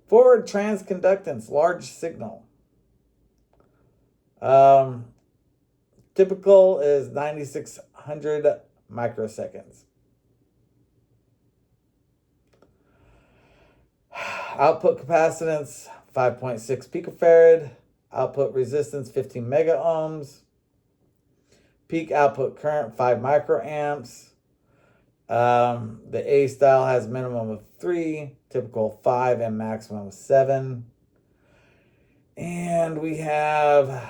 Forward transconductance, large signal. Typical is 9600 microseconds. Output capacitance, 5.6 picofarad. Output resistance, 15 mega ohms. Peak output current, 5 microamps. The A style has minimum of 3, typical 5, and maximum of 7. And we have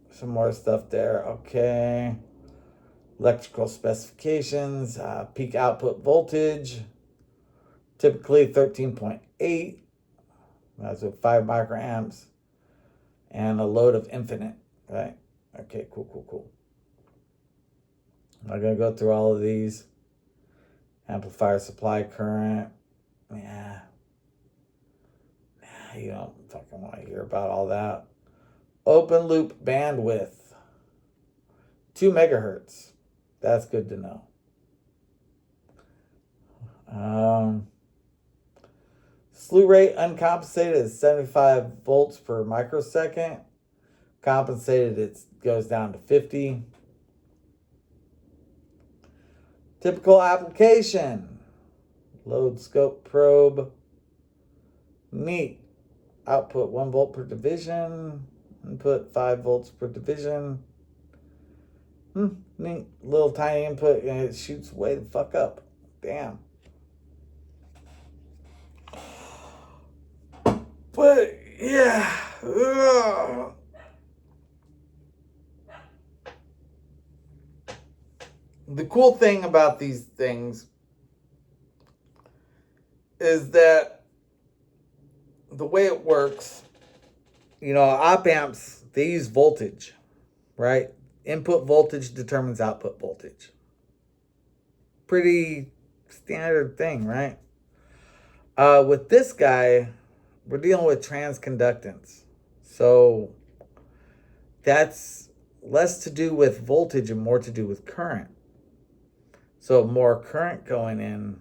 some more stuff there. Okay. Electrical specifications, peak output voltage, typically 13.8. That's with 5 microamps. And a load of infinite, right? Okay, cool. I'm not going to go through all of these. Amplifier supply current. Yeah. You don't fucking want to hear about all that. Open loop bandwidth, 2 megahertz. That's good to know. Slew rate uncompensated is 75 volts per microsecond. Compensated, it goes down to 50. Typical application. Load scope probe. Neat. Output 1 volt per division. Input 5 volts per division. Neat. Little tiny input and it shoots way the fuck up. Damn. But yeah. Ugh. The cool thing about these things is that the way it works, op amps, they use voltage, right? Input voltage determines output voltage. Pretty standard thing, right? With this guy, we're dealing with transconductance. So that's less to do with voltage and more to do with current. So more current going in,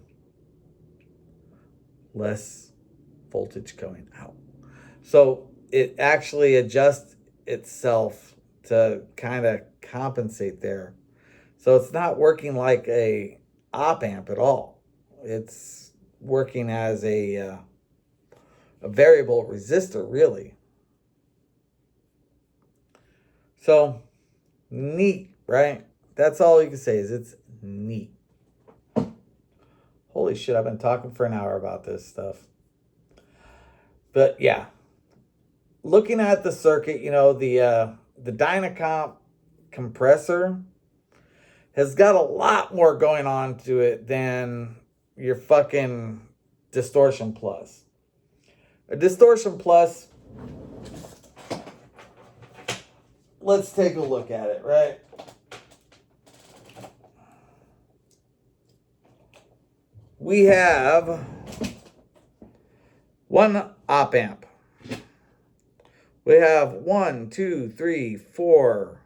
less voltage going out. So it actually adjusts itself to kind of compensate there. So it's not working like a op amp at all. It's working as a variable resistor, really. So neat, right? That's all you can say is it's neat. Holy shit, I've been talking for an hour about this stuff. But yeah, looking at the circuit, the dynacomp compressor has got a lot more going on to it than your fucking distortion plus. A distortion plus, let's take a look at it, right? We have one op amp. We have 1, 2, 3, 4.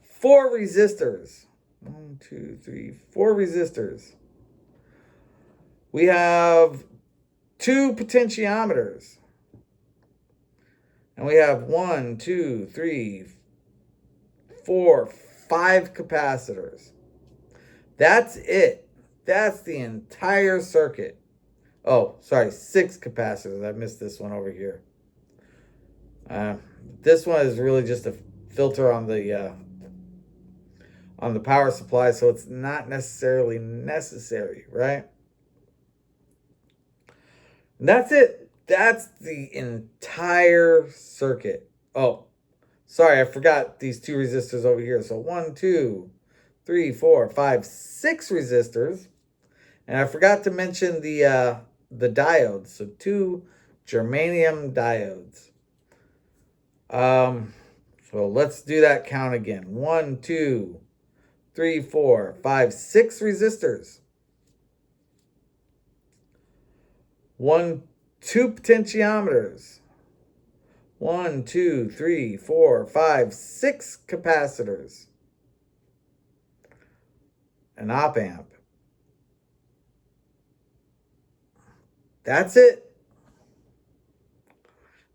4 resistors. 1, 2, 3, 4 resistors. We have 2 potentiometers. And we have 1, 2, 3, 4, 5 capacitors. That's it. That's the entire circuit. Oh, sorry, 6 capacitors. I missed this one over here. This one is really just a filter on the power supply, so it's not necessarily necessary, right? And that's it. That's the entire circuit. Oh, sorry, I forgot these 2 resistors over here. So 1, 2, 3, 4, 5, 6 resistors. And I forgot to mention the diodes. So 2 germanium diodes. So let's do that count again. 1, 2, 3, 4, 5, 6 resistors. 1, 2 potentiometers. 1, 2, 3, 4, 5, 6 capacitors. An op amp. That's it.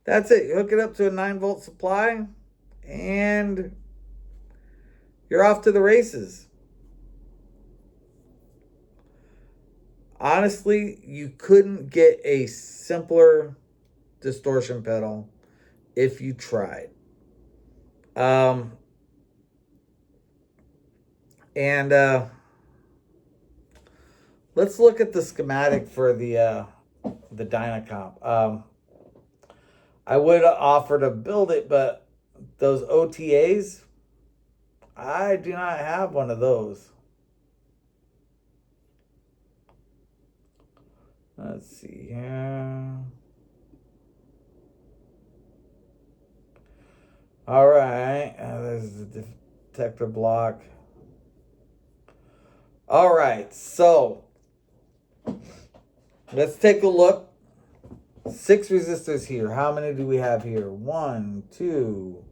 That's it. You hook it up to a 9-volt supply and you're off to the races. Honestly, you couldn't get a simpler distortion pedal if you tried. Let's look at the schematic for the dynacomp. I would offer to build it, but those OTAs, I do not have one of those. Let's see here. All right, there's the detector block. All right, so let's take a look. 6 resistors here. How many do we have here? 1, 2,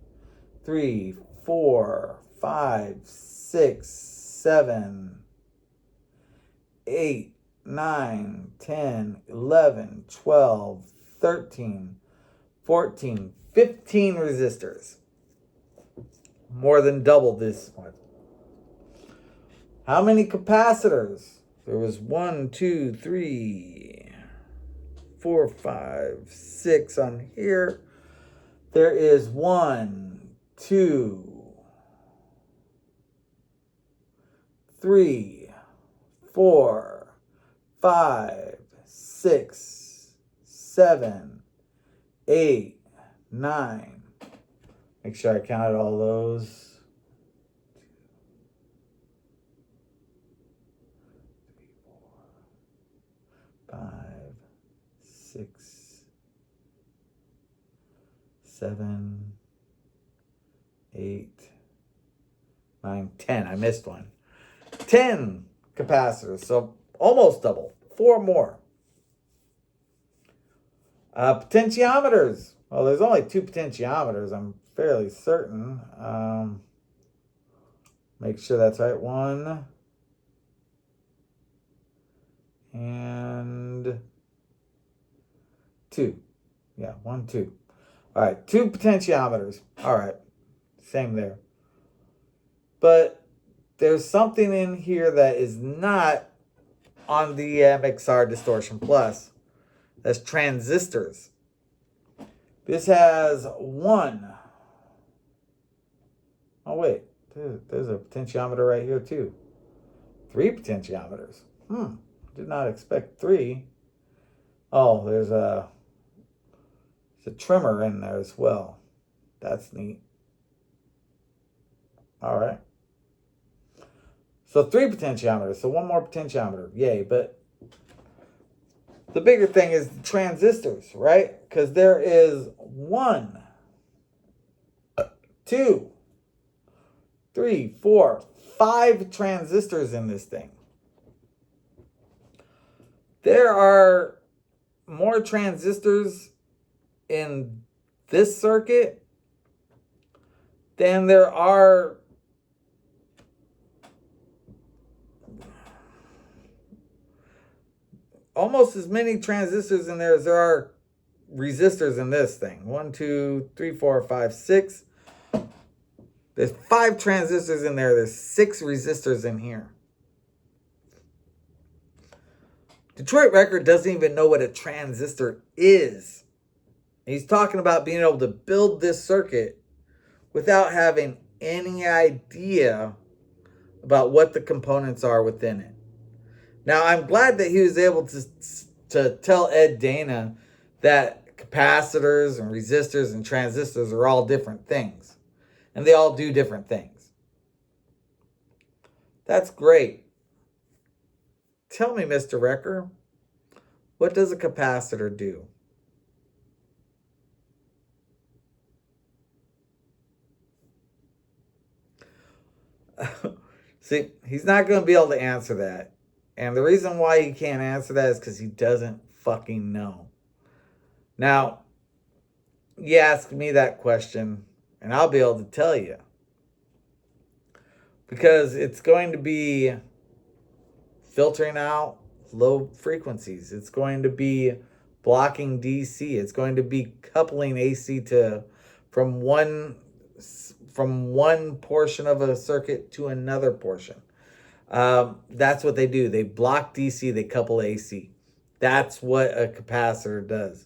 3, 4, 5, 6, 7, 8, 9, 10, 11, 12, 13, 14, 15 resistors. More than double this one. How many capacitors? There was 1, 2, 3, 4, 5, 6 on here. There is 1, 2, 3, 4, 5, 6, 7, 8, 9. Make sure I counted all those. 5, 6, 7, 8, 9, 10. I missed one. 10 capacitors, so almost double. 4 more. Potentiometers. Well, there's only 2 potentiometers, I'm fairly certain. Make sure that's right. 1 and 2. Yeah, 1, 2. All right, 2 potentiometers. All right, same there. But there's something in here that is not on the MXR Distortion Plus. That's transistors. This has 1. Oh, wait. There's a potentiometer right here, too. 3 potentiometers. Did not expect 3. Oh, there's a trimmer in there as well. That's neat. All right. So 3 potentiometers. So 1 more potentiometer. Yay. But the bigger thing is the transistors, right? Because there is 1, 2, 3, 4, 5 transistors in this thing. There are more transistors in this circuit than there are almost as many transistors in there as there are resistors in this thing. 1, 2, 3, 4, 5, 6. There's 5 transistors in there. There's 6 resistors in here. Detroit Record doesn't even know what a transistor is. He's talking about being able to build this circuit without having any idea about what the components are within it. Now, I'm glad that he was able to tell Ed Dana that capacitors and resistors and transistors are all different things. And they all do different things. That's great. Tell me, Mr. Recker, what does a capacitor do? See, he's not going to be able to answer that. And the reason why he can't answer that is because he doesn't fucking know. Now, you ask me that question, and I'll be able to tell you. Because it's going to be filtering out low frequencies. It's going to be blocking DC. It's going to be coupling AC from one portion of a circuit to another portion. That's what they do. They block DC, they couple AC. That's what a capacitor does.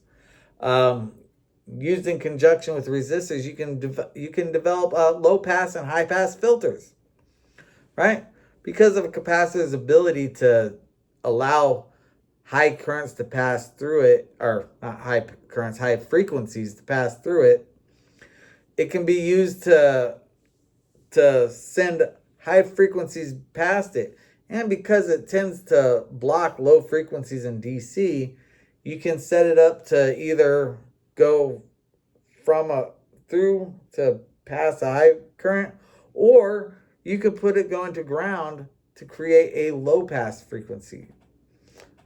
Used in conjunction with resistors, you can develop low pass and high pass filters, right? Because of a capacitor's ability to allow high currents to pass through it, or not high currents, high frequencies to pass through it, it can be used to send high frequencies past it. And because it tends to block low frequencies in DC, you can set it up to either go through to pass a high current, or you could put it going to ground to create a low pass frequency.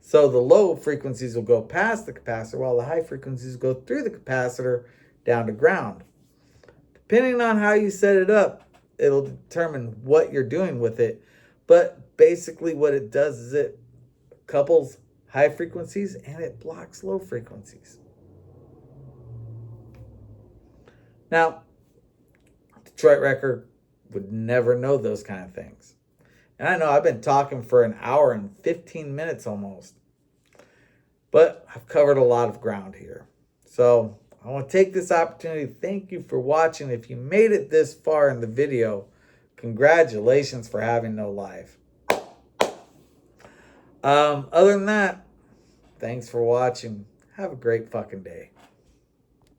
So the low frequencies will go past the capacitor while the high frequencies go through the capacitor down to ground. Depending on how you set it up, it'll determine what you're doing with it. But basically what it does is it couples high frequencies and it blocks low frequencies. Now, Detroit Record would never know those kind of things. And I know I've been talking for an hour and 15 minutes almost. But I've covered a lot of ground here. So I want to take this opportunity to thank you for watching. If you made it this far in the video, congratulations for having no life. Other than that, thanks for watching. Have a great fucking day.